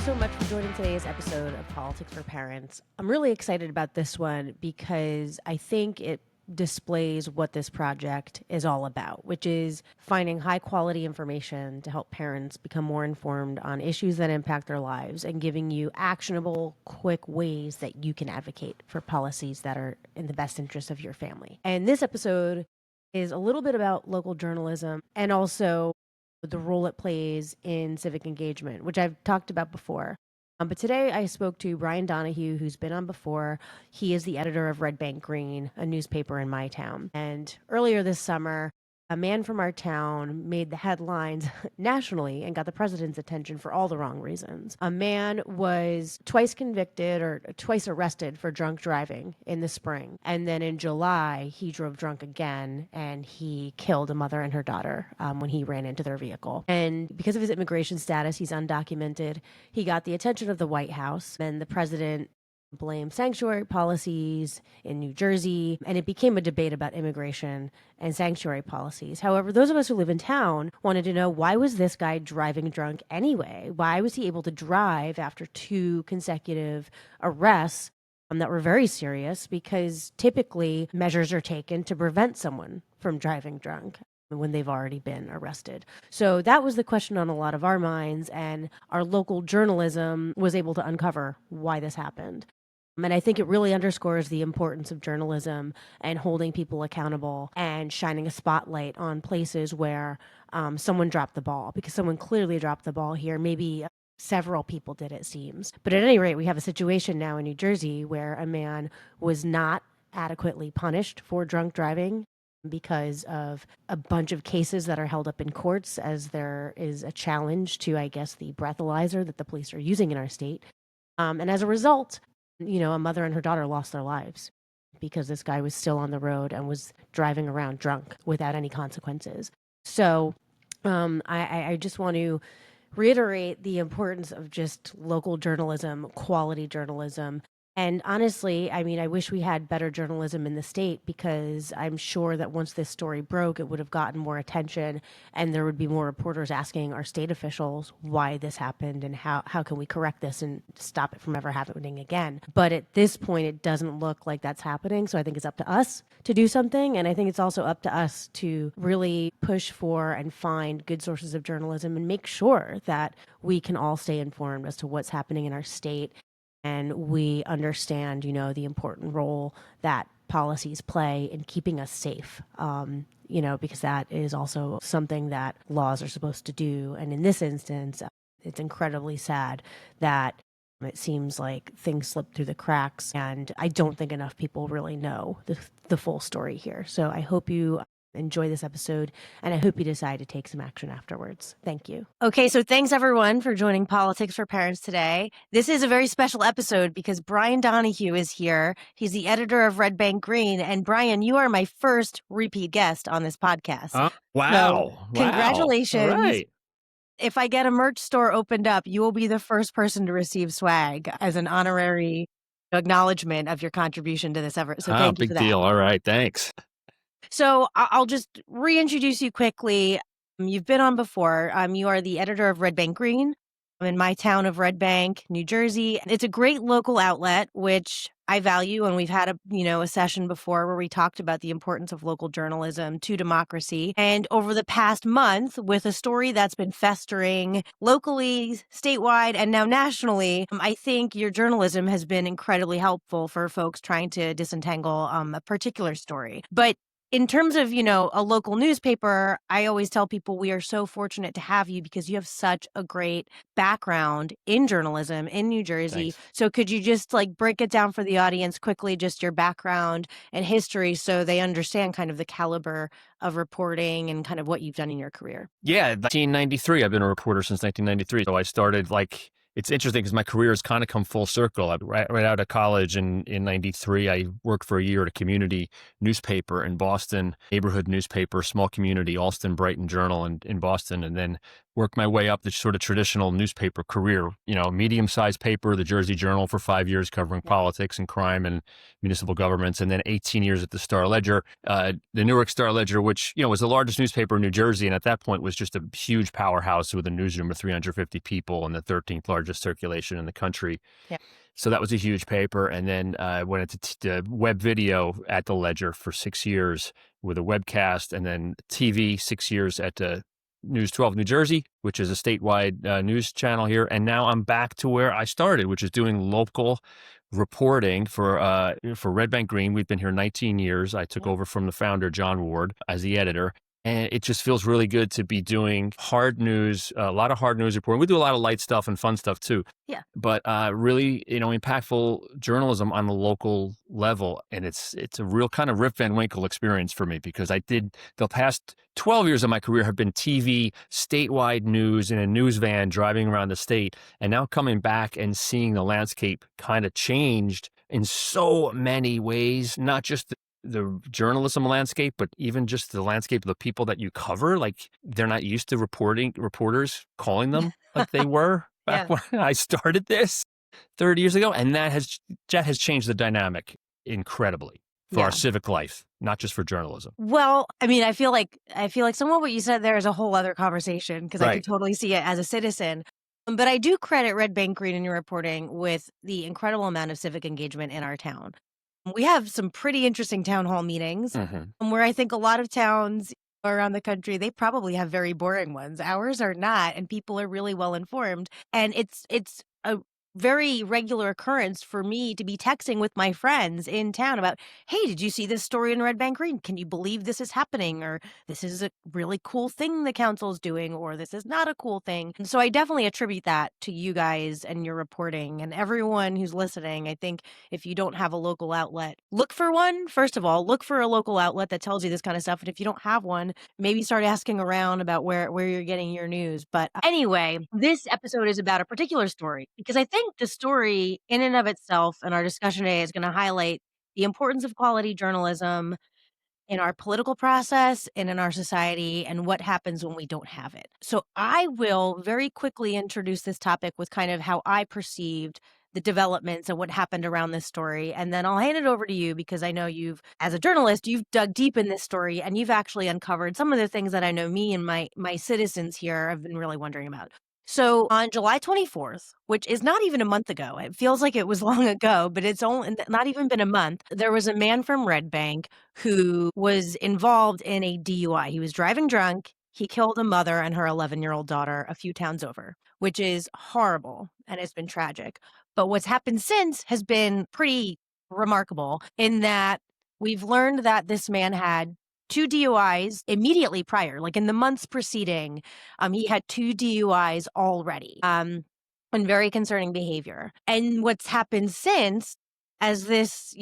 so much for joining today's episode of Politics for Parents. I'm really excited about this one because I think it displays what this project is all about, which is finding high quality information to help parents become more informed on issues that impact their lives and giving you actionable, quick ways that you can advocate for policies that are in the best interest of your family. And this episode is a little bit about local journalism and also the role it plays in civic engagement, which I've talked about before. But today I spoke to Brian Donahue, who's been on before. He is the editor of Red Bank Green, a newspaper in my town. And earlier this summer, a man from our town made the headlines nationally and got the president's attention for all the wrong reasons. A man was twice convicted or twice arrested for drunk driving in the spring. And then in July, he drove drunk again and he killed a mother and her daughter when he ran into their vehicle. And because of his immigration status, he's undocumented. He got the attention of the White House, and the president blamed sanctuary policies in New Jersey, and it became a debate about immigration and sanctuary policies. However, those of us who live in town wanted to know, why was this guy driving drunk anyway? Why was he able to drive after 2 consecutive arrests that were very serious? Because typically measures are taken to prevent someone from driving drunk when they've already been arrested. So that was the question on a lot of our minds, and our local journalism was able to uncover why this happened. And I think it really underscores the importance of journalism and holding people accountable and shining a spotlight on places where someone dropped the ball, because someone clearly dropped the ball here. Maybe several people did, it seems. But at any rate, we have a situation now in New Jersey where a man was not adequately punished for drunk driving because of a bunch of cases that are held up in courts, as there is a challenge to, I guess, the breathalyzer that the police are using in our state. And as a result, a mother and her daughter lost their lives because this guy was still on the road and was driving around drunk without any consequences. So I just want to reiterate the importance of just local journalism, quality journalism. And honestly, I mean, I wish we had better journalism in the state, because I'm sure that once this story broke, it would have gotten more attention and there would be more reporters asking our state officials why this happened and how can we correct this and stop it from ever happening again. But at this point, it doesn't look like that's happening. So I think it's up to us to do something. And I think it's also up to us to really push for and find good sources of journalism and make sure that we can all stay informed as to what's happening in our state. And we understand, the important role that policies play in keeping us safe, because that is also something that laws are supposed to do. And in this instance, it's incredibly sad that it seems like things slip through the cracks. And I don't think enough people really know the full story here. So I hope you enjoy this episode, and I hope you decide to take some action afterwards. Thank you. Okay, so thanks everyone for joining Politics for Parents today. This is a very special episode because Brian Donahue is here. He's the editor of Red Bank Green, and Brian, you are my first repeat guest on this podcast. Wow. So, congratulations. All right. If I get a merch store opened up, you will be the first person to receive swag as an honorary acknowledgement of your contribution to this effort. So thank you for that. Big deal. All right, thanks. So I'll just reintroduce you quickly. You've been on before. You are the editor of Red Bank Green. I'm in my town of Red Bank, New Jersey. It's a great local outlet, which I value. And we've had a session before where we talked about the importance of local journalism to democracy. And over the past month, with a story that's been festering locally, statewide, and now nationally, I think your journalism has been incredibly helpful for folks trying to disentangle a particular story. But in terms of, a local newspaper, I always tell people we are so fortunate to have you because you have such a great background in journalism in New Jersey. Thanks. So could you just break it down for the audience quickly, just your background and history, so they understand kind of the caliber of reporting and kind of what you've done in your career? Yeah, 1993. I've been a reporter since 1993. So I started it's interesting because my career has kind of come full circle. Right out of college in 93, I worked for a year at a community newspaper in Boston, neighborhood newspaper, small community, Allston Brighton Journal in Boston. And then worked my way up the sort of traditional newspaper career, medium-sized paper, the Jersey Journal for 5 years covering Yeah. politics and crime and municipal governments, and then 18 years at the Star Ledger, the Newark Star Ledger, which, was the largest newspaper in New Jersey, and at that point was just a huge powerhouse with a newsroom of 350 people and the 13th largest circulation in the country. Yeah. So that was a huge paper. And then went into web video at the Ledger for 6 years with a webcast, and then TV 6 years at News 12 New Jersey, which is a statewide news channel here. And now I'm back to where I started, which is doing local reporting for Red Bank Green. We've been here 19 years. I took Yeah. over from the founder, John Ward, as the editor. And it just feels really good to be doing hard news, a lot of hard news reporting. We do a lot of light stuff and fun stuff too. Yeah. But really, impactful journalism on the local level. And it's a real kind of Rip Van Winkle experience for me, because I did the past 12 years of my career have been TV, statewide news in a news van driving around the state. And now coming back and seeing the landscape kind of changed in so many ways, not just the journalism landscape, but even just the landscape of the people that you cover. Like, they're not used to reporters calling them like they were back Yeah. when I started this 30 years ago. And that has changed the dynamic incredibly for Yeah. our civic life, not just for journalism. Well, I mean, I feel like some of what you said there is a whole other conversation, because I can Right. totally see it as a citizen. But I do credit Red Bank Green in your reporting with the incredible amount of civic engagement in our town. We have some pretty interesting town hall meetings, Mm-hmm. where I think a lot of towns around the country, they probably have very boring ones. Ours are not, and people are really well informed. And it's a very regular occurrence for me to be texting with my friends in town about, hey, did you see this story in Red Bank Green? Can you believe this is happening? Or this is a really cool thing the council's doing, or this is not a cool thing. And so I definitely attribute that to you guys and your reporting and everyone who's listening. I think if you don't have a local outlet, look for one. First of all, look for a local outlet that tells you this kind of stuff. And if you don't have one, maybe start asking around about where you're getting your news. But anyway, this episode is about a particular story, because I think the story in and of itself and our discussion today is going to highlight the importance of quality journalism in our political process and in our society, and what happens when we don't have it. So I will very quickly introduce this topic with kind of how I perceived the developments and what happened around this story. And then I'll hand it over to you, because I know as a journalist, you've dug deep in this story and you've actually uncovered some of the things that I know me and my citizens here have been really wondering about. So on July 24th, which is not even a month ago, it feels like it was long ago, but it's only not even been a month, there was a man from Red Bank who was involved in a DUI. He was driving drunk. He killed a mother and her 11-year-old daughter a few towns over, which is horrible and it's been tragic. But what's happened since has been pretty remarkable, in that we've learned that this man had 2 DUIs immediately prior, like in the months preceding. He had 2 DUIs already, and very concerning behavior. And what's happened since, as this,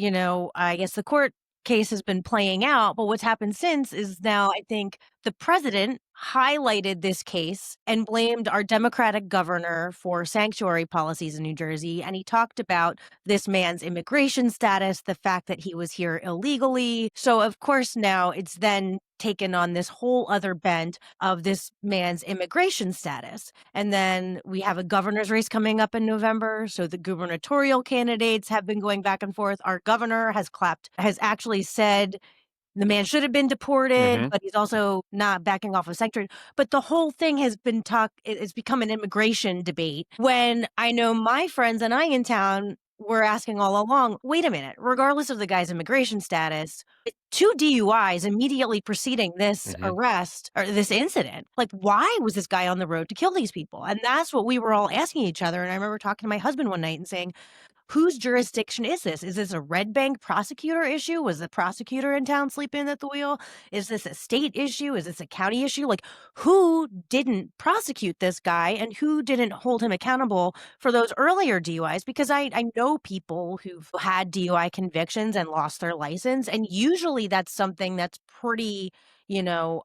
I guess the court case has been playing out, but what's happened since is now I think the president highlighted this case and blamed our Democratic governor for sanctuary policies in New Jersey. And he talked about this man's immigration status, the fact that he was here illegally. So, of course, now it's then taken on this whole other bent of this man's immigration status. And then we have a governor's race coming up in November. So the gubernatorial candidates have been going back and forth. Our governor has actually said the man should have been deported, Mm-hmm. but he's also not backing off of sanctuary. But the whole thing has been it's become an immigration debate, when I know my friends and I in town were asking all along, wait a minute, regardless of the guy's immigration status, 2 DUIs immediately preceding this Mm-hmm. arrest or this incident. Like, why was this guy on the road to kill these people? And that's what we were all asking each other. And I remember talking to my husband one night and saying, whose jurisdiction is this? Is this a Red Bank prosecutor issue? Was the prosecutor in town sleeping at the wheel? Is this a state issue? Is this a county issue? Like, who didn't prosecute this guy and who didn't hold him accountable for those earlier DUIs? Because I know people who've had DUI convictions and lost their license. And usually that's something that's pretty, impactful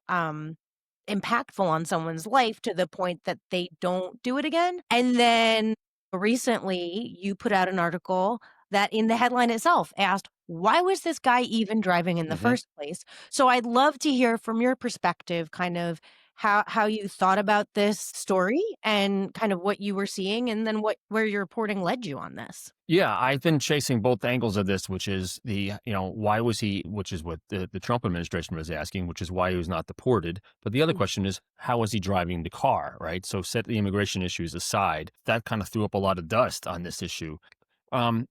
on someone's life to the point that they don't do it again. And then recently you put out an article that in the headline itself asked, why was this guy even driving in the Mm-hmm. first place? So I'd love to hear from your perspective kind of how you thought about this story and kind of what you were seeing, and then where your reporting led you on this. Yeah, I've been chasing both angles of this, which is why was he, which is what the Trump administration was asking, which is why he was not deported. But the other Mm. question is, how was he driving the car, right? So set the immigration issues aside. That kind of threw up a lot of dust on this issue.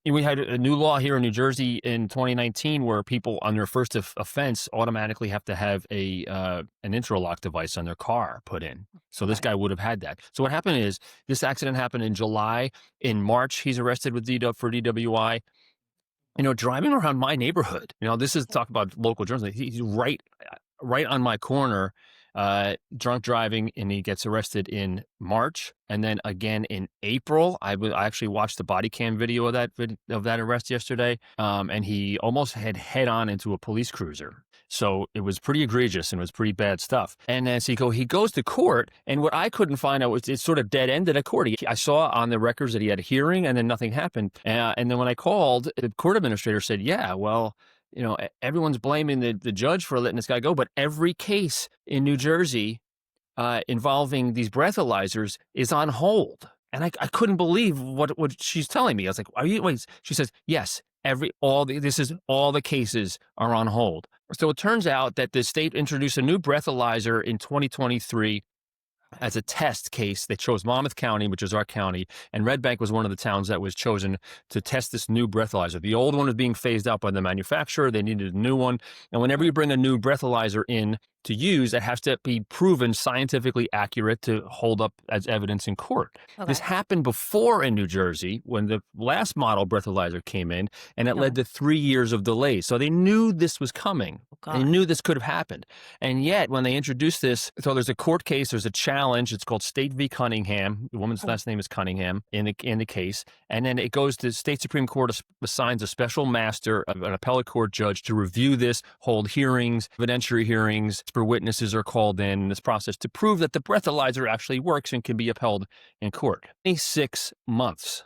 We had a new law here in New Jersey in 2019 where people on their first offense automatically have to have an interlock device on their car put in. So this Okay. guy would have had that. So what happened is this accident happened in July. In March, he's arrested with for DWI. Driving around my neighborhood. This is talk about local journalism. He's right on my corner, drunk driving, and he gets arrested in March, and then again in April. I actually watched the body cam video of that arrest yesterday, and he almost had head on into a police cruiser. So it was pretty egregious and it was pretty bad stuff. And as he goes to court, and what I couldn't find out was it's sort of dead ended at court. I saw on the records that he had a hearing, and then nothing happened. And then when I called, the court administrator said, "Yeah, well, everyone's blaming the judge for letting this guy go, but every case in New Jersey involving these breathalyzers is on hold." And I couldn't believe what she's telling me. I was like, "Are you?" Wait, she says, "Yes, all the cases are on hold." So it turns out that the state introduced a new breathalyzer in 2023 as a test case. They chose Monmouth County, which is our county, and Red Bank was one of the towns that was chosen to test this new breathalyzer. The old one was being phased out by the manufacturer. They needed a new one. And whenever you bring a new breathalyzer in to use, it has to be proven scientifically accurate to hold up as evidence in court. This Okay. happened before in New Jersey when the last model breathalyzer came in, and it led Okay. to 3 years of delay. So they knew this was coming. Oh They God. knew this could have happened. And yet, when they introduced this, so there's a court case, there's a challenge. It's called State v. Cunningham. The woman's last name is Cunningham in the case. And then it goes to State Supreme Court, assigns a special master, an appellate court judge, to review this, hold hearings, evidentiary hearings, where witnesses are called in this process to prove that the breathalyzer actually works and can be upheld in court. 26 months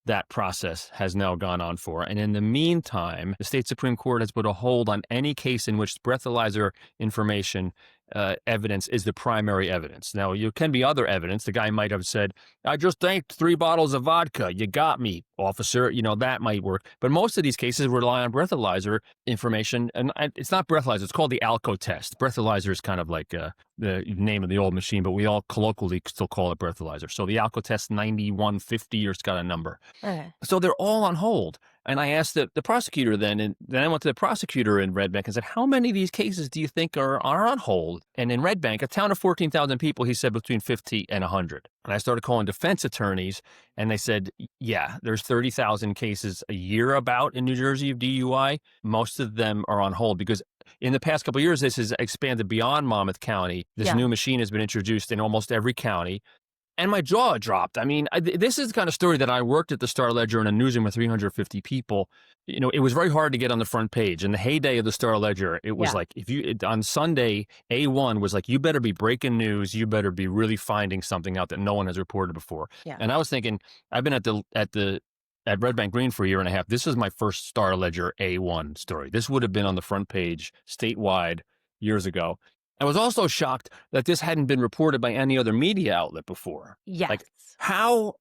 that process has now gone on for. And in the meantime, the state Supreme Court has put a hold on any case in which breathalyzer information evidence is the primary evidence. Now, you can be other evidence. The guy might have said, "I just drank 3 bottles of vodka. You got me, officer." That might work. But most of these cases rely on breathalyzer information. And it's not breathalyzer. It's called the ALCO test. Breathalyzer is kind of like the name of the old machine, but we all colloquially still call it breathalyzer. So the ALCO test 9150, or it's got a number. Okay. So they're all on hold. And I asked the prosecutor then, and then I went to the prosecutor in Red Bank and said, "How many of these cases do you think are on hold?" And in Red Bank, a town of 14,000 people, he said between 50 and 100. And I started calling defense attorneys, and they said, "Yeah, there's 30,000 cases a year about in New Jersey of DUI. Most of them are on hold because in the past couple of years, this has expanded beyond Monmouth County. This Yeah. new machine has been introduced in almost every county." And my jaw dropped. I mean, this is the kind of story that I worked at the Star-Ledger in a newsroom with 350 people. It was very hard to get on the front page. In the heyday of the Star-Ledger, it was Yeah. like, on Sunday, A1 was like, you better be breaking news. You better be really finding something out that no one has reported before. Yeah. And I was thinking, I've been at Red Bank Green for a year and a half. This is my first Star-Ledger A1 story. This would have been on the front page statewide years ago. I was also shocked that this hadn't been reported by any other media outlet before. Yes. Like, how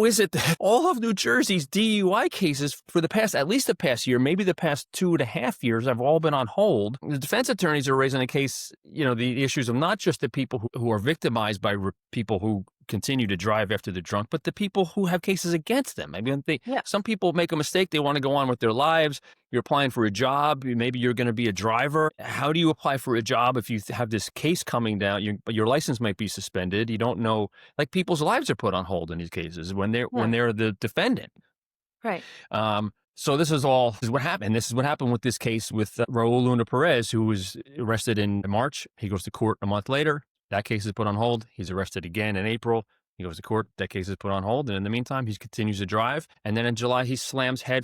is it that all of New Jersey's DUI cases for at least the past year, maybe the past 2.5 years, have all been on hold? The defense attorneys are raising a case, the issues of not just the people who are victimized by people who continue to drive after they're drunk, but the people who have cases against them. I mean, Yeah. some people make a mistake. They want to go on with their lives. You're applying for a job. Maybe you're going to be a driver. How do you apply for a job if you have this case coming down? Your license might be suspended. You don't know. Like, people's lives are put on hold in these cases when they're the defendant. Right. So this is what happened. This is what happened with this case with Raul Luna Perez, who was arrested in March. He goes to court a month later. That case is put on hold. He's arrested again in April. He goes to court. That case is put on hold. And in the meantime, he continues to drive. And then in July, he slams head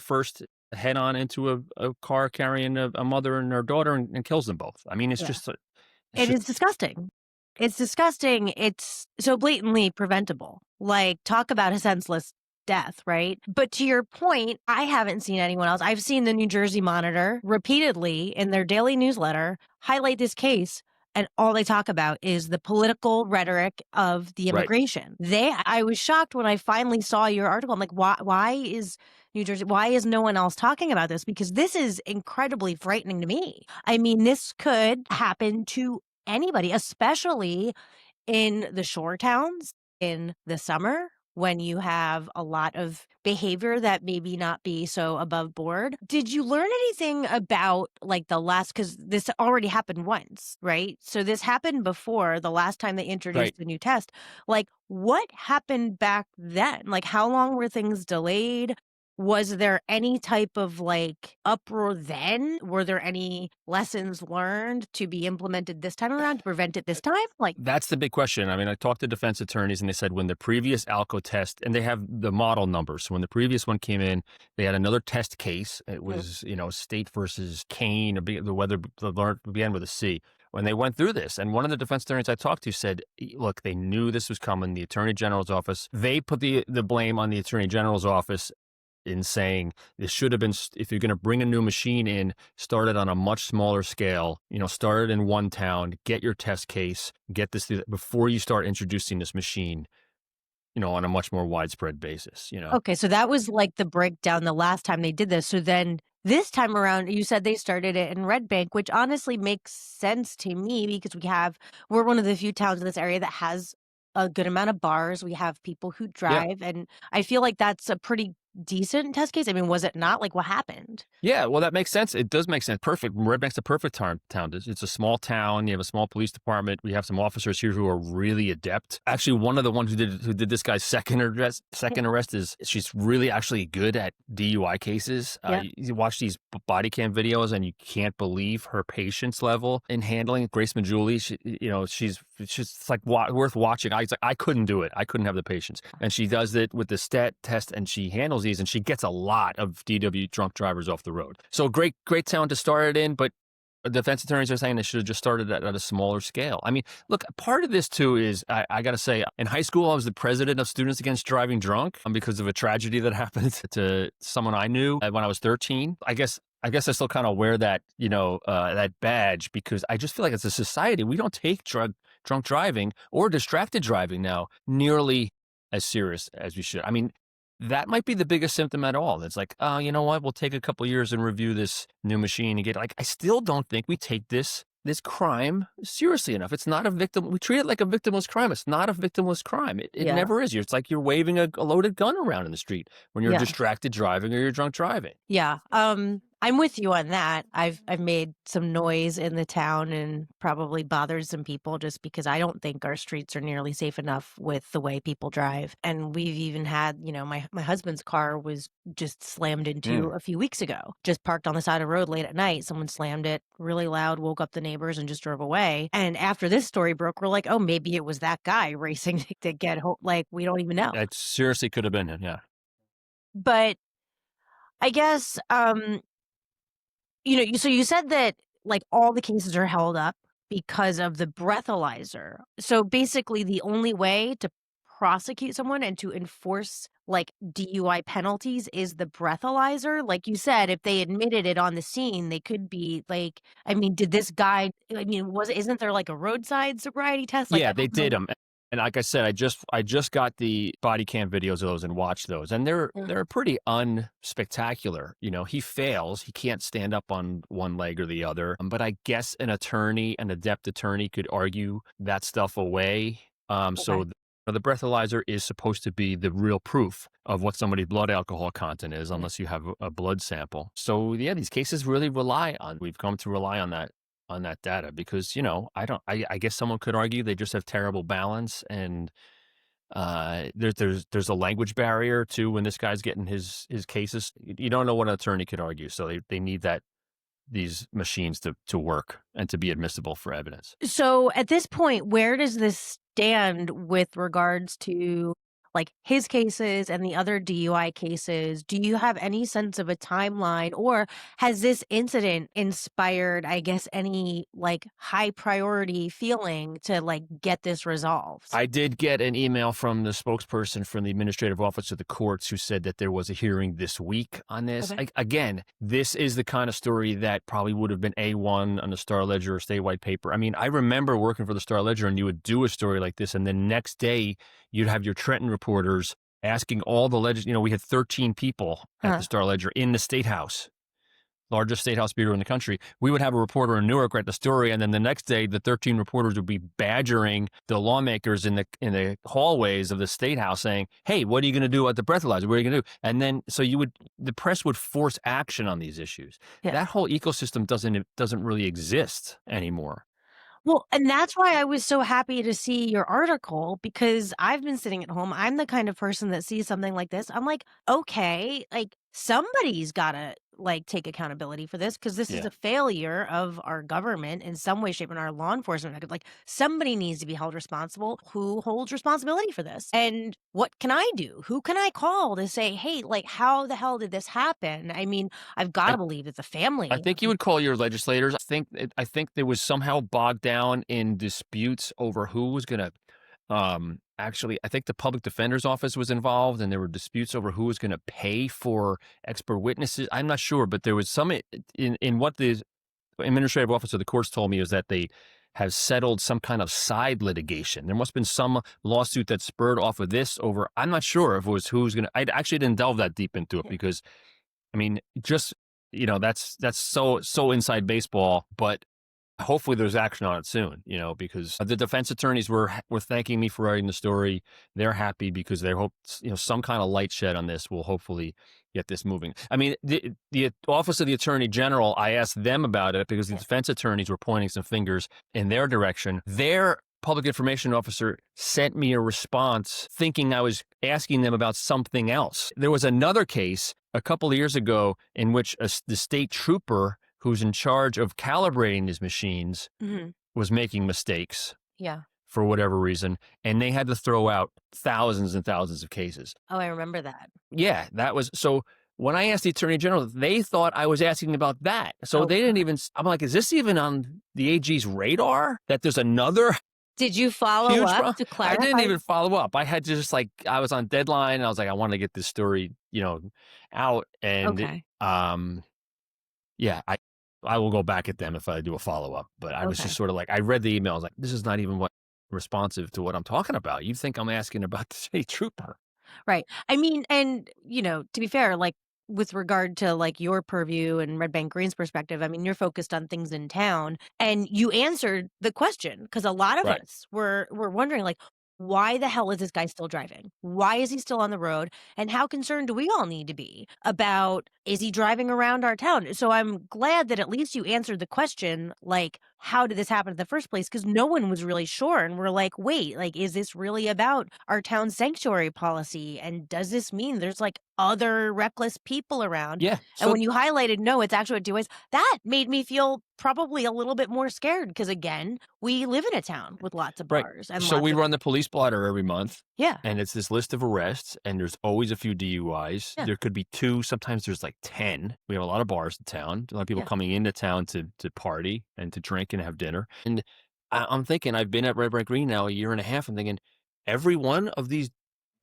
on into a car carrying a mother and her daughter and kills them both. I mean, it's Yeah. just It is disgusting. It's disgusting. It's so blatantly preventable. Like, talk about a senseless death, right? But to your point, I haven't seen anyone else. I've seen the New Jersey Monitor repeatedly in their daily newsletter highlight this case and all they talk about is the political rhetoric of the Right. immigration. I was shocked when I finally saw your article. I'm like, why is New Jersey, why is no one else talking about this? Because this is incredibly frightening to me. I mean, this could happen to anybody, especially in the shore towns in the summer when you have a lot of behavior that maybe not be so above board. Did you learn anything about like the last, because this already happened once, right? So this happened before the last time they Right. introduced the new test. Like what happened back then? Like how long were things delayed? Was there any type of like uproar then? Were there any lessons learned to be implemented this time around to prevent it this time? Like, That's the big question. I mean, I talked to defense attorneys and they said when the previous ALCO test, and they have the model numbers. So when the previous one came in, they had another test case. It mhm. was, State versus Kane, the weather began with a C. When they went through this, and one of the defense attorneys I talked to said, look, they knew this was coming. The attorney general's office, they put the blame on the attorney general's office in saying this should have been, if you're going to bring a new machine in, start it on a much smaller scale, start it in one town, get your test case, get this before you start introducing this machine, on a much more widespread basis. Okay, so that was like the breakdown the last time they did this. So then this time around, you said they started it in Red Bank, which honestly makes sense to me because we're one of the few towns in this area that has a good amount of bars. We have people who Yeah. drive, and I feel like that's a pretty decent test case. I mean, was it not? Like, what happened? Yeah, well, that makes sense. It does make sense. Perfect. Red Bank's the perfect town. It's a small town. You have a small police department. We have some officers here who are really adept. Actually, one of the ones who did this guy's second arrest is she's really actually good at DUI cases. Yeah. You watch these body cam videos and you can't believe her patience level in handling it. Grace Majuli. She's like worth watching. I couldn't do it. I couldn't have the patience. And she does it with the stat test, and she handles these, and she gets a lot of DW drunk drivers off the road. So great town to start it in, but defense attorneys are saying they should have just started at a smaller scale. I mean, look, part of this too is, I got to say, in high school, I was the president of Students Against Driving Drunk because of a tragedy that happened to someone I knew when I was 13. I guess I still kind of wear that, that badge because I just feel like as a society, we don't take drunk driving or distracted driving now nearly as serious as we should. I mean, that might be the biggest symptom at all. It's like, oh, you know what? We'll take a couple years and review this new machine and get like, I still don't think we take this crime seriously enough. It's not a victim. We treat it like a victimless crime. It's not a victimless crime. It Yeah. never is. It's like you're waving a loaded gun around in the street when you're Yeah. distracted driving or you're drunk driving. Yeah. I'm with you on that. I've made some noise in the town and probably bothered some people just because I don't think our streets are nearly safe enough with the way people drive. And we've even had, my husband's car was just slammed into a few weeks ago. Just parked on the side of the road late at night. Someone slammed it really loud, woke up the neighbors and just drove away. And after this story broke, we're like, oh, maybe it was that guy racing to get home. Like, we don't even know. That seriously could have been it. Yeah. But I guess so you said that like all the cases are held up because of the breathalyzer. So basically the only way to prosecute someone and to enforce like DUI penalties is the breathalyzer. Like you said, if they admitted it on the scene, they could be like, I mean, did this guy, I mean, isn't there like a roadside sobriety test? Like, Yeah, I they don't know. did them. And like I said, I just got the body cam videos of those and watched those, and they're pretty unspectacular. He fails; he can't stand up on one leg or the other. But I guess an adept attorney, could argue that stuff away. So Okay. the breathalyzer is supposed to be the real proof of what somebody's blood alcohol content is, unless you have a blood sample. So yeah, these cases really we've come to rely on that data because, I guess someone could argue they just have terrible balance, and there's a language barrier too when this guy's getting his cases. You don't know what an attorney could argue, so they need these machines to work and to be admissible for evidence. So at this point, where does this stand with regards to like his cases and the other DUI cases, do you have any sense of a timeline, or has this incident inspired, I guess, any like high priority feeling to like get this resolved? I did get an email from the spokesperson from the administrative office of the courts who said that there was a hearing this week on this. Okay. Again, this is the kind of story that probably would have been A1 on the Star Ledger or State White paper. I mean, I remember working for the Star Ledger, and you would do a story like this, and the next day you'd have your Trenton reporters asking all the we had 13 people at the Uh-huh. Star Ledger in the State House, largest state house bureau in the country. We would have a reporter in Newark write the story, and then the next day, the 13 reporters would be badgering the lawmakers in the hallways of the state house, saying, "Hey, what are you going to do about the breathalyzer? What are you going to do?" And then the press would force action on these issues. Yeah. That whole ecosystem doesn't really exist anymore. Well, and that's why I was so happy to see your article, because I've been sitting at home. I'm the kind of person that sees something like this. I'm like, okay, like somebody's got to like take accountability for this, because this is Yeah. a failure of our government in some way, shape, and our law enforcement. Like somebody needs to be held responsible. Who holds responsibility for this? And what can I do? Who can I call to say, hey, like, how the hell did this happen? I mean, I've got to believe that the I family. think you would call your legislators. I think there was somehow bogged down in disputes over who was going to. Actually, I think the public defender's office was involved, and there were disputes over who was going to pay for expert witnesses. I'm not sure, but there was some in what the administrative office of the courts told me is that they have settled some kind of side litigation. There must have been some lawsuit that spurred off of this over. I'm not sure if it was who's going to. I actually didn't delve that deep into it because I mean, just that's so inside baseball, but hopefully there's action on it soon, because the defense attorneys were thanking me for writing the story. They're happy because they hope, some kind of light shed on this will hopefully get this moving. I mean, the office of the attorney general, I asked them about it because the defense attorneys were pointing some fingers in their direction. Their public information officer sent me a response thinking I was asking them about something else. There was another case a couple of years ago in which the state trooper who's in charge of calibrating these machines Mhm. was making mistakes Yeah. for whatever reason, and they had to throw out thousands and thousands of cases. Oh, I remember that. Yeah, that was so. When I asked the attorney general, they thought I was asking about that. So Oh, they didn't even. I'm like, is this even on the AG's radar that there's another did you follow huge up problem? to I didn't clarify? even follow up. I had to just I was on deadline. I was like, I want to get this story, out, and Okay, yeah, I will go back at them if I do a follow up. But I was just okay. sort of like, I read the email. I was like, this is not even what responsive to what I'm talking about. You think I'm asking about the state trooper? Right. I mean, and, to be fair, like, with regard to, like, your purview and Red Bank Green's perspective, I mean, you're focused on things in town, and you answered the question, because a lot of Right. us were wondering, like, why the hell is this guy still driving? Why is he still on the road? And how concerned do we all need to be about, is he driving around our town? So I'm glad that at least you answered the question, like, how did this happen in the first place? Because no one was really sure. And we're like, wait, like, is this really about our town sanctuary policy? And does this mean there's like other reckless people around? Yeah. And So when you highlighted, no, it's actually what DUIs, that made me feel probably a little bit more scared, because again, we live in a town with lots of right. bars and So lots we of, run the police blotter every month, yeah, and it's this list of arrests, and there's always a few DUIs. yeah, There could be two. Sometimes there's like 10. We have a lot of bars in town. A lot of people yeah. coming into town to party and to drink and have dinner. And I'm thinking, I've been at Red Brick Green now a year and a half. I'm thinking every one of these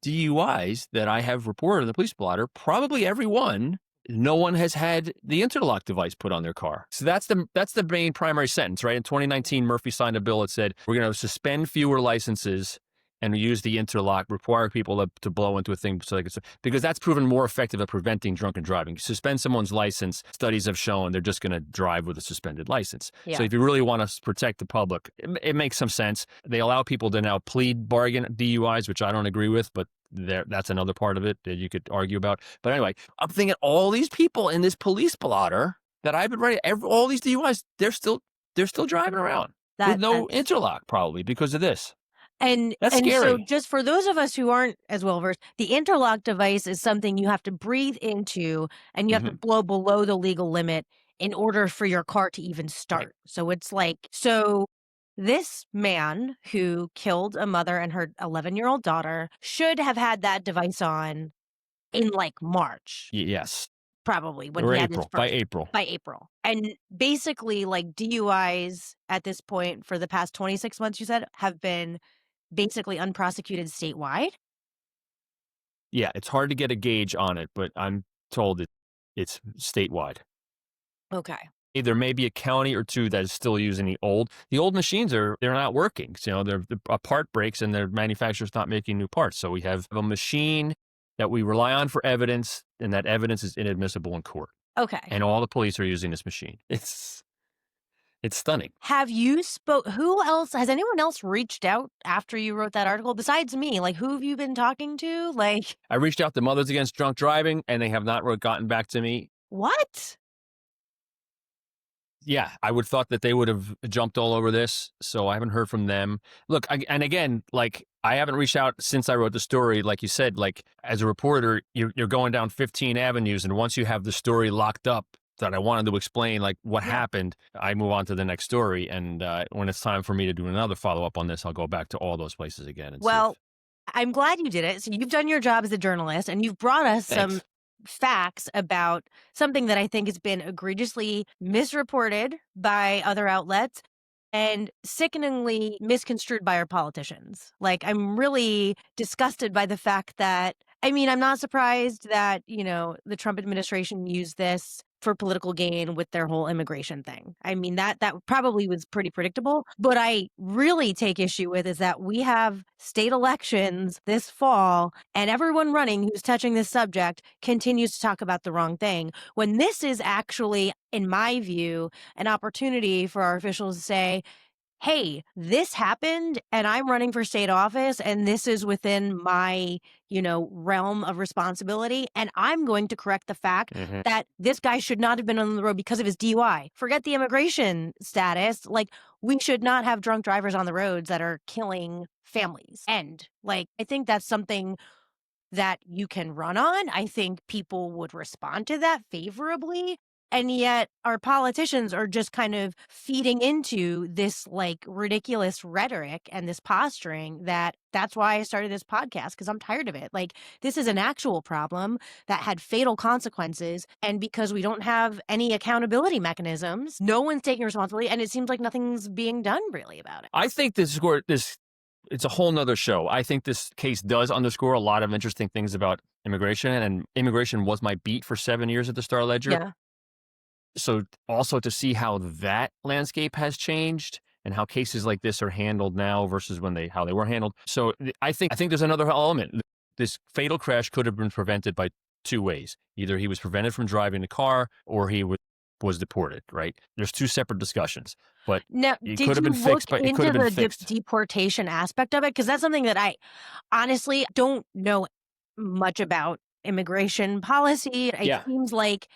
DUIs that I have reported in the police blotter, probably every one, no one has had the interlock device put on their car. So that's the main primary sentence, right? In 2019, Murphy signed a bill that said we're going to suspend fewer licenses and use the interlock, require people to blow into a thing so they can, because that's proven more effective at preventing drunken driving. Suspend someone's license, studies have shown they're just going to drive with a suspended license. So Yeah. if you really want to protect the public, it makes some sense. They allow people to now plead bargain DUIs, which I don't agree with, but that's another part of it that you could argue about. But anyway, I'm thinking all these people in this police blotter that I've been writing, all these DUIs, they're still driving around with no That's interlock, probably because of this. That's and so scary. just for those of us who aren't as well versed, the interlock device is something you have to breathe into, and you have to Hmm. blow below the legal limit in order for your car to even Right. start. So it's like, so This man who killed a mother and her 11-year-old daughter should have had that device on in, like, March, Yes, probably, when or he had his April, by first April. by April. And basically, like, DUIs at this point for the past 26 months, you said, have been basically unprosecuted statewide? Yeah, it's hard to get a gauge on it, but I'm told it's statewide. Okay. There may be a county or two that is still using the old machines they're not working. So, a part breaks and their manufacturer's not making new parts. So we have a machine that we rely on for evidence, and that evidence is inadmissible in court. Okay. And all the police are using this machine. It's stunning. Have you spoke who else has anyone else reached out after you wrote that article besides me? Like, who have you been talking to? Like, I reached out to Mothers Against Drunk Driving, and they have not gotten back to me. what? Yeah, I would thought that they would have jumped all over this, so I haven't heard from them. Look, and again, like I haven't reached out since I wrote the story. Like you said, like as a reporter, you're going down 15 avenues, and once you have the story locked up that I wanted to explain, like what Yeah. happened, I move on to the next story. And when it's time for me to do another follow up on this, I'll go back to all those places again and see if. Well, I'm glad you did it. So you've done your job as a journalist and you've brought us some Thanks. facts about something that I think has been egregiously misreported by other outlets and sickeningly misconstrued by our politicians. Like, I'm really disgusted by the fact that, I mean, I'm not surprised that, the Trump administration used this for political gain with their whole immigration thing. I mean, that probably was pretty predictable. But I really take issue with is that we have state elections this fall, and everyone running who's touching this subject continues to talk about the wrong thing. When this is actually, in my view, an opportunity for our officials to say, hey, this happened and I'm running for state office and this is within my, realm of responsibility. And I'm going to correct the fact Mhm. that this guy should not have been on the road because of his DUI. Forget the immigration status. Like, we should not have drunk drivers on the roads that are killing families. And like, I think that's something that you can run on. I think people would respond to that favorably. And yet our politicians are just kind of feeding into this like ridiculous rhetoric and this posturing that's why I started this podcast because I'm tired of it. Like, this is an actual problem that had fatal consequences. And because we don't have any accountability mechanisms, no one's taking responsibility. And it seems like nothing's being done really about it. I think this it's a whole nother show. I think this case does underscore a lot of interesting things about immigration, and immigration was my beat for 7 years at the Star Ledger. Yeah. So also to see how that landscape has changed and how cases like this are handled now versus how they were handled. So I think there's another element. This fatal crash could have been prevented by two ways. Either he was prevented from driving the car or he was deported, right? There's two separate discussions, but Now, it could did have you been look fixed, but it could into have been the fixed. deportation aspect of it? Because that's something that I honestly don't know much about immigration policy. It Yeah. seems like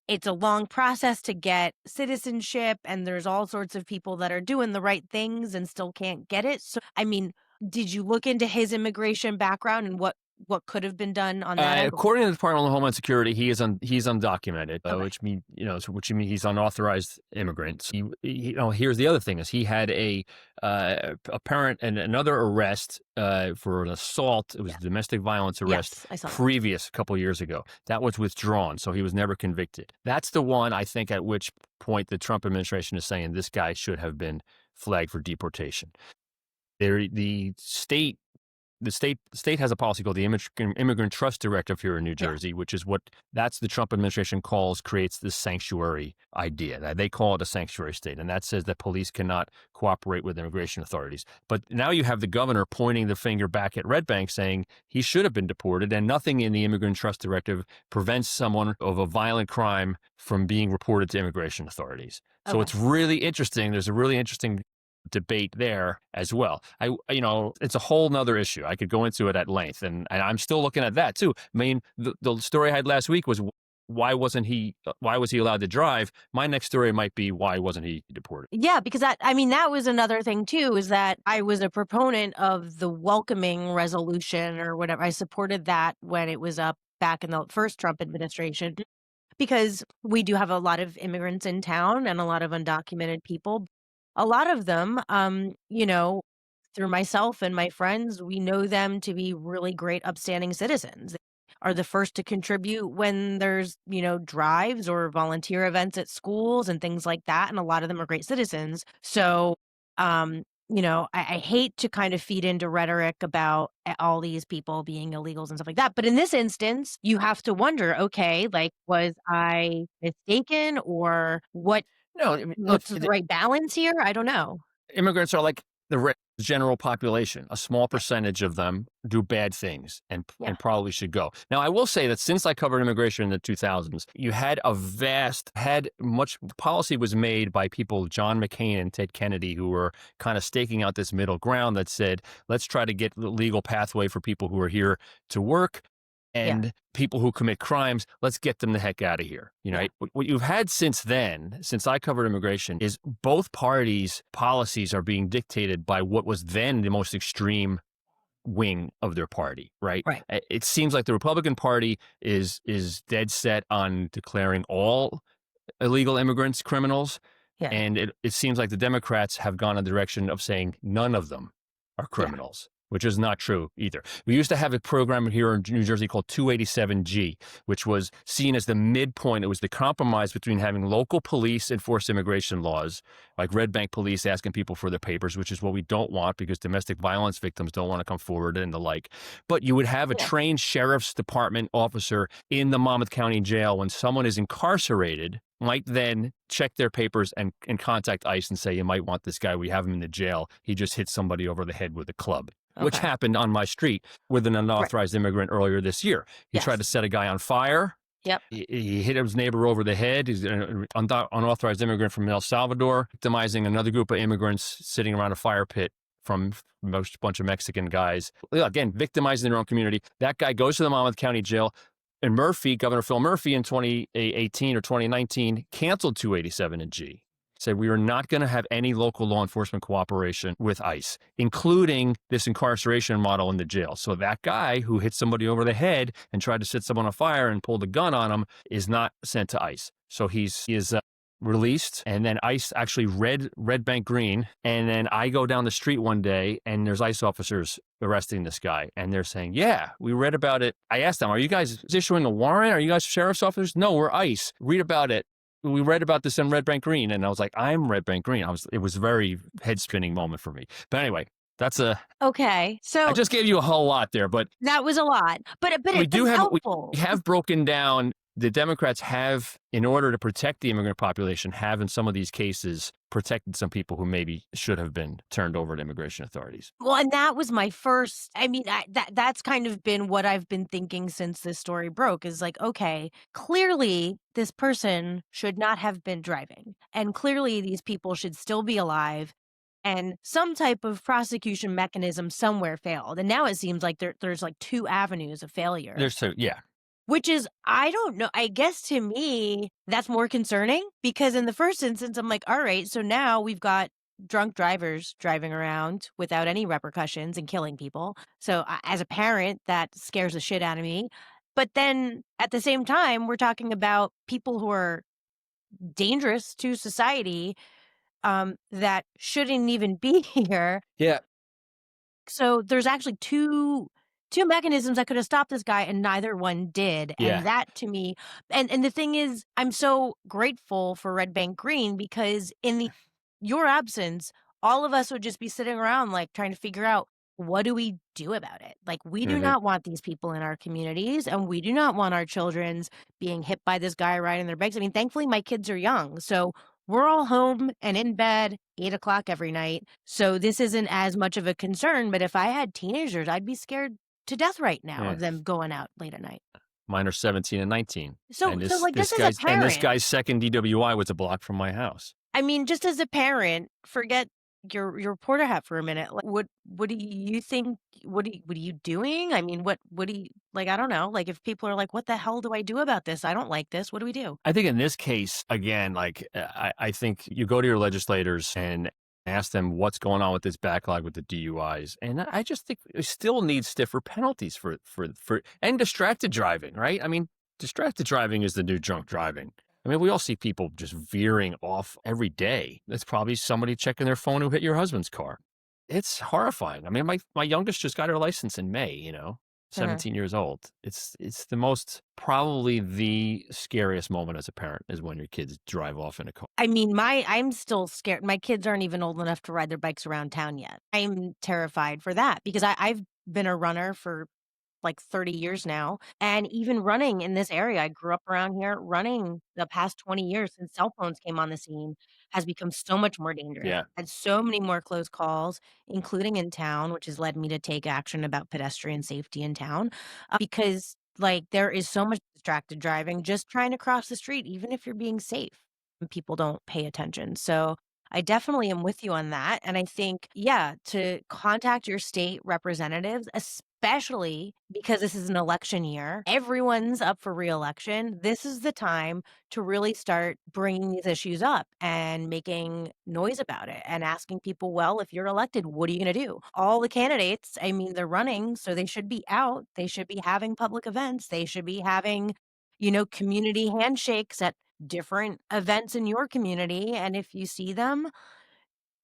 it's a long process to get citizenship, and there's all sorts of people that are doing the right things and still can't get it. So, I mean, did you look into his immigration background and what could have been done on that end? According to the Department of Homeland Security, he's undocumented, Okay. which means he's unauthorized immigrant. Here's the other thing: is he had a parent and another arrest for an assault. It was Yeah. a domestic violence arrest Yes, I saw that. previous a couple years ago. That was withdrawn, so he was never convicted. That's the one I think at which point the Trump administration is saying this guy should have been flagged for deportation. The state has a policy called the Immigrant Trust Directive here in New Yeah. Jersey, which is that's the Trump administration creates this sanctuary idea. They call it a sanctuary state, and that says that police cannot cooperate with immigration authorities. But now you have the governor pointing the finger back at Red Bank saying he should have been deported, and nothing in the Immigrant Trust Directive prevents someone of a violent crime from being reported to immigration authorities. So Okay. it's really interesting. There's a really interesting debate there as well. It's a whole nother issue. I could go into it at length, and I'm still looking at that too. I mean, the story I had last week was why was he allowed to drive? My next story might be why wasn't he deported? Yeah, because that was another thing too, is that I was a proponent of the welcoming resolution or whatever. I supported that when it was up back in the first Trump administration because we do have a lot of immigrants in town and a lot of undocumented people. a lot of them, through myself and my friends, we know them to be really great, upstanding citizens. They are the first to contribute when there's, drives or volunteer events at schools and things like that. And a lot of them are great citizens. So, I hate to kind of feed into rhetoric about all these people being illegals and stuff like that. But in this instance, you have to wonder, okay, like, was I mistaken or No, I mean, look, what's the right balance here? I don't know. immigrants are like the general population. A small Yeah. percentage of them do bad things Yeah. and probably should go. Now, I will say that since I covered immigration in the 2000s, you had had much policy was made by people, John McCain and Ted Kennedy, who were kind of staking out this middle ground that said, let's try to get the legal pathway for people who are here to work. Yeah. And people who commit crimes, let's get them the heck out of here. Yeah. What you've had since then, since I covered immigration, is both parties' policies are being dictated by what was then the most extreme wing of their party, right? Right. It seems like the Republican Party is dead set on declaring all illegal immigrants criminals, Yeah. and it seems like the Democrats have gone in the direction of saying none of them are Yeah. criminals, which is not true either. We used to have a program here in New Jersey called 287G, which was seen as the midpoint. It was the compromise between having local police enforce immigration laws, like Red Bank police asking people for their papers, which is what we don't want because domestic violence victims don't want to come forward and the like. But you would have a Yeah. trained sheriff's department officer in the Monmouth County Jail when someone is incarcerated, might then check their papers and contact ICE and say, you might want this guy. We have him in the jail. He just hit somebody over the head with a club, which Okay. happened on my street with an Right. unauthorized immigrant earlier this year. He tried Yes. to set a guy on fire. Yep. He hit his neighbor over the head. He's an unauthorized immigrant from El Salvador, victimizing another group of immigrants sitting around a fire pit from a bunch of Mexican guys. Again, victimizing their own community. That guy goes to the Monmouth County Jail. And Governor Phil Murphy in 2018 or 2019 canceled 287 and G. Said we are not going to have any local law enforcement cooperation with ICE, including this incarceration model in the jail. So that guy who hit somebody over the head and tried to set someone on fire and pulled a gun on him is not sent to ICE. So he is released, and then ICE actually Red Bank Green. And then I go down the street one day and there's ICE officers arresting this guy. And they're saying, yeah, we read about it. I asked them, are you guys issuing a warrant? Are you guys sheriff's officers? No, we're ICE. Read about it. We read about this in Red Bank Green. And I was like, I'm Red Bank Green. It was a very head spinning moment for me. But anyway, Okay. I So just gave you a whole lot there, but that was a lot, but we do it's have, helpful. we have broken down. The Democrats have, in order to protect the immigrant population, have in some of these cases protected some people who maybe should have been turned over to immigration authorities. Well, and that was my first. I mean, that's kind of been what I've been thinking since this story broke. Is like, okay, clearly this person should not have been driving, and clearly these people should still be alive. And some type of prosecution mechanism somewhere failed, and now it seems like there's like two avenues of failure. There's two, yeah. Which is, I don't know. I guess to me, that's more concerning because in the first instance, I'm like, all right, so now we've got drunk drivers driving around without any repercussions and killing people. So as a parent, that scares the shit out of me. But then at the same time, we're talking about people who are dangerous to society that shouldn't even be here. Yeah. So there's actually two mechanisms that could have stopped this guy and neither one did. Yeah. And that to me, and the thing is, I'm so grateful for Red Bank Green because in your absence, all of us would just be sitting around like trying to figure out what do we do about it? Like we do not want these people in our communities and we do not want our children's being hit by this guy riding their bikes. I mean, thankfully my kids are young. So we're all home and in bed 8 o'clock every night. So this isn't as much of a concern. But if I had teenagers, I'd be scared to death right now of them going out late at night. Mine are 17 and 19. So and like this is a parent. And this guy's second DWI was a block from my house. I mean, just as a parent, forget your reporter hat for a minute. Like, what do you think? What are you doing? I mean, what do you like? I don't know. Like, if people are like, "What the hell do I do about this? I don't like this. What do we do?" I think in this case, again, like I think you go to your legislators and ask them what's going on with this backlog with the DUIs, and I just think we still need stiffer penalties for and distracted driving, right? I mean, distracted driving is the new drunk driving. I mean, we all see people just veering off every day. That's probably somebody checking their phone who hit your husband's car. It's horrifying. I mean, my youngest just got her license in May, 17 years old. It's the most probably the scariest moment as a parent is when your kids drive off in a car. I mean, I'm still scared. My kids aren't even old enough to ride their bikes around town yet. I'm terrified for that because I've been a runner for like 30 years now. And even running in this area, I grew up around here. Running the past 20 years since cell phones came on the scene has become so much more dangerous. Yeah. Had so many more close calls, including in town, which has led me to take action about pedestrian safety in town because like there is so much distracted driving just trying to cross the street, even if you're being safe. And people don't pay attention. So I definitely am with you on that. And I think, yeah, to contact your state representatives, especially because this is an election year, everyone's up for reelection. This is the time to really start bringing these issues up and making noise about it and asking people, well, if you're elected, what are you going to do? All the candidates, I mean, they're running, so they should be out. They should be having public events. They should be having, community handshakes at different events in your community, and if you see them,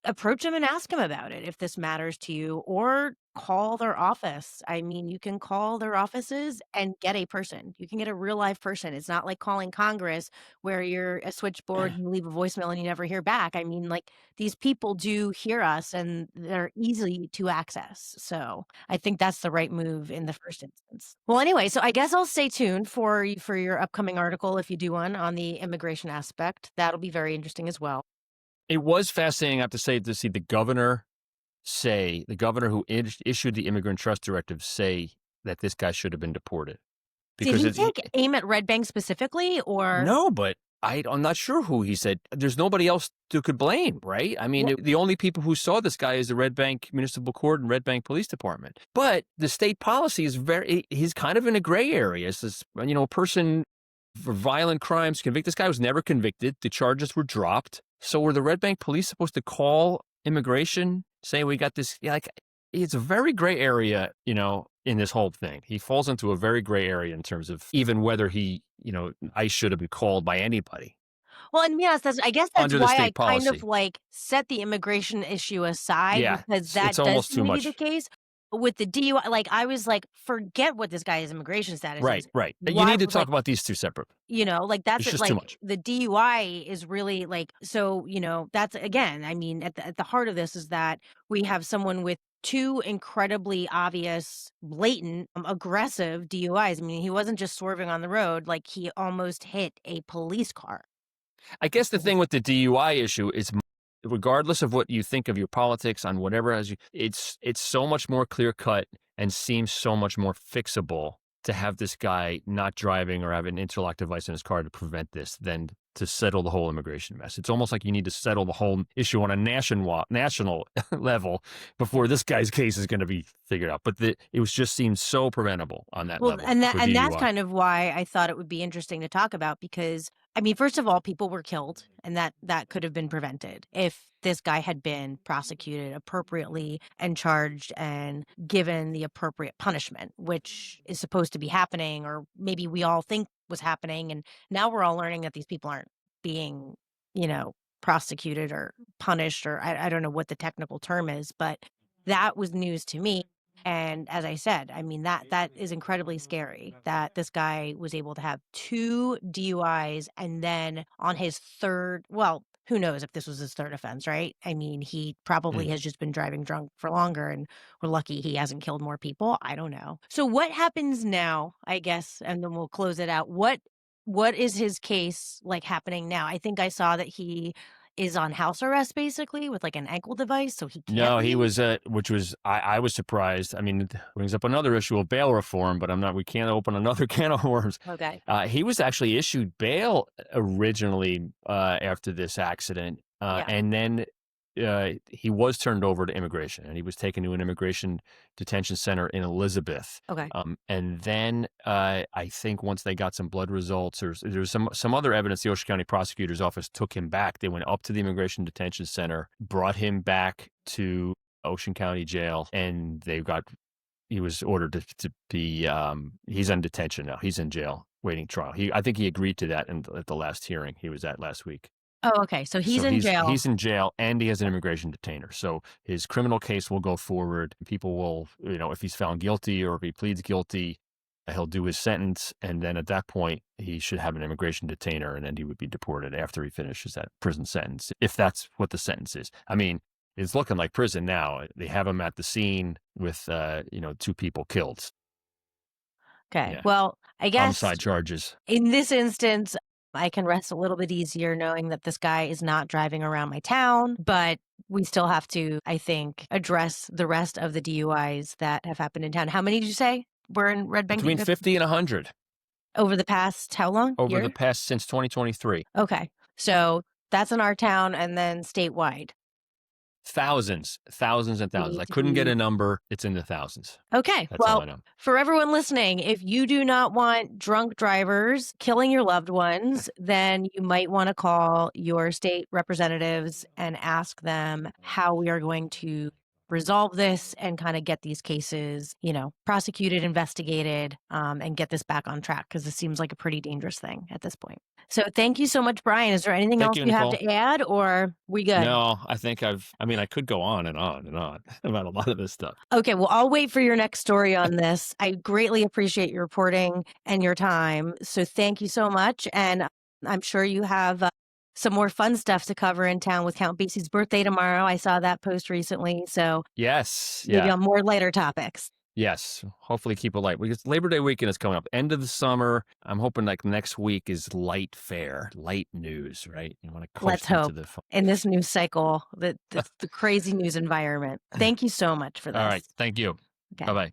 approach them and ask them about it if this matters to you, or call their office. I mean, you can call their offices and get a person. You can get a real live person. It's not like calling Congress where you're a switchboard, you leave a voicemail and you never hear back. I mean, like, these people do hear us and they're easy to access. So I think that's the right move in the first instance. Well, anyway, so I guess I'll stay tuned for your upcoming article if you do one on the immigration aspect. That'll be very interesting as well. It was fascinating, I have to say, to see the governor who issued the immigrant trust directive say that this guy should have been deported. Did Because he it, take aim at Red Bank specifically, or no, but I'm not sure who he said. There's nobody else who could blame, right? I mean, the only people who saw this guy is the Red Bank Municipal Court and Red Bank Police Department. But the state policy is he's kind of in a gray area. It's this, a person for violent crimes convicted. This guy was never convicted. The charges were dropped. So were the Red Bank Police supposed to call immigration, say we got this? Yeah, like, it's a very gray area, in this whole thing. He falls into a very gray area in terms of even whether I should have been called by anybody well, and yes, I guess that's under the why I state kind of, policy. like, set the immigration issue aside Yeah, because it's that does almost too seem to be the much. case. With the DUI, like, I was like, "Forget what this guy's immigration status Right, is." right. You Why need to like, talk about these two separately. like, that's It's it, just too like, much. the DUI is really, like so, that's again, I mean, at the heart of this is that we have someone with 2 incredibly obvious, blatant, aggressive DUIs. I mean, he wasn't just swerving on the road, like, he almost hit a police car. I guess the thing with the DUI issue is, regardless of what you think of your politics on whatever it's so much more clear cut and seems so much more fixable to have this guy not driving or have an interlock device in his car to prevent this than to settle the whole immigration mess. It's almost like you need to settle the whole issue on a national level before this guy's case is going to be figured out. But it was just seemed so preventable on that Well, level and for that's DUI. kind of why I thought it would be interesting to talk about because, I mean, first of all, people were killed, and that could have been prevented if this guy had been prosecuted appropriately and charged and given the appropriate punishment, which is supposed to be happening, or maybe we all think was happening, and now we're all learning that these people aren't being, prosecuted or punished, or I don't know what the technical term is, but that was news to me. And as I said, I mean, that is incredibly scary that this guy was able to have 2 DUIs and then on his third, well, who knows if this was his third offense, right? I mean, he probably Mm. has just been driving drunk for longer and we're lucky he hasn't killed more people. I don't know. So what happens now, I guess, and then we'll close it out. What is his case like happening now? I think I saw that he is on house arrest basically with like an ankle device, so he can't No, he leave. was, which was, I was surprised. I mean, it brings up another issue of bail reform, but we can't open another can of worms. Okay. He was actually issued bail originally after this accident, Yeah. and then he was turned over to immigration, and he was taken to an immigration detention center in Elizabeth. Okay. And then I think once they got some blood results, or there was some other evidence, the Ocean County prosecutor's office took him back. They went up to the immigration detention center, brought him back to Ocean County jail, and they got he was ordered to be. He's in detention now. He's in jail waiting trial. I think he agreed to that at the last hearing he was at last week. Oh, okay. So he's So in jail. he's in jail and he has an immigration detainer. So his criminal case will go forward. People will, if he's found guilty or if he pleads guilty, he'll do his sentence, and then at that point he should have an immigration detainer, and then he would be deported after he finishes that prison sentence, if that's what the sentence is. I mean, it's looking like prison now. They have him at the scene with 2 people killed. Okay. Yeah, Well, I guess homicide charges. in this instance, I can rest a little bit easier knowing that this guy is not driving around my town, but we still have to, I think, address the rest of the DUIs that have happened in town. How many did you say were in Red Bank Between 50 and 100 over the past how long? over the Year? past since 2023. Okay. So that's in our town and then statewide. Thousands and We thousands. I need to couldn't get be a number. It's in the thousands. okay. That's all Well, I know. for everyone listening, if you do not want drunk drivers killing your loved ones, then you might want to call your state representatives and ask them how we are going to resolve this and kind of get these cases, prosecuted, investigated, and get this back on track, because this seems like a pretty dangerous thing at this point. So thank you so much, Brian. Is there anything Thank else you, you have Nicole. to add, or we good? No, I think I could go on and on and on about a lot of this stuff. Okay, well, I'll wait for your next story on this. I greatly appreciate your reporting and your time. So thank you so much. And I'm sure you have some more fun stuff to cover in town with Count Basie's birthday tomorrow. I saw that post recently. So Yes. maybe Yeah. on more lighter topics. Yes. Hopefully keep it light because Labor Day weekend is coming up. End of the summer. I'm hoping like next week is light fare, light news, right? You want to Let's coast into hope the in this news cycle, the crazy news environment. Thank you so much for this. All right. Thank you. Okay. Bye-bye.